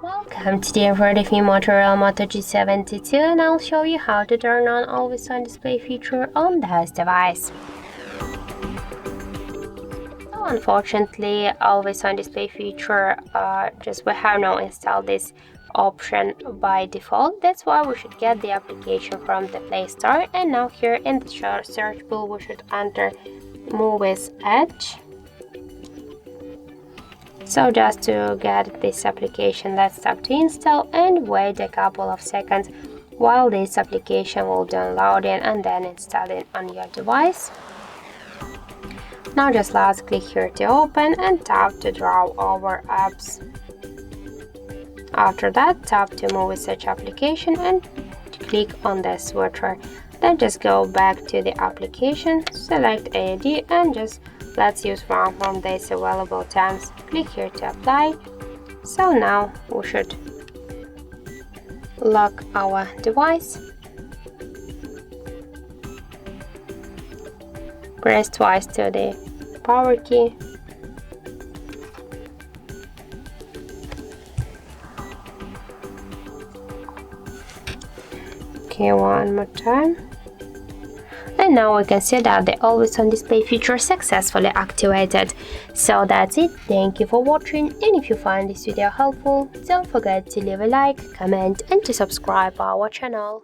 Welcome, today I've heard of the Motorola Moto G72 and I'll show you how to turn on always on display feature on this device. So unfortunately, always on display feature, we have not installed this option by default. That's why we should get the application from the Play Store, and now here in the search bar we should enter Muviz Edge. So just to get this application, let's tap to install and wait a couple of seconds while this application will download it and then install it on your device. Now just let's click here to open and tap to draw over apps. After that, tap to Muviz Search application and click on the switcher. Then just go back to the application, select AOD and just let's use one from these available times. Click here to apply. So now we should lock our device. Press twice to the power key. Okay, one more time. And now we can see that the always on display feature successfully activated. So that's it. Thank you for watching, and if you find this video helpful, don't forget to leave a like, comment and to subscribe our channel.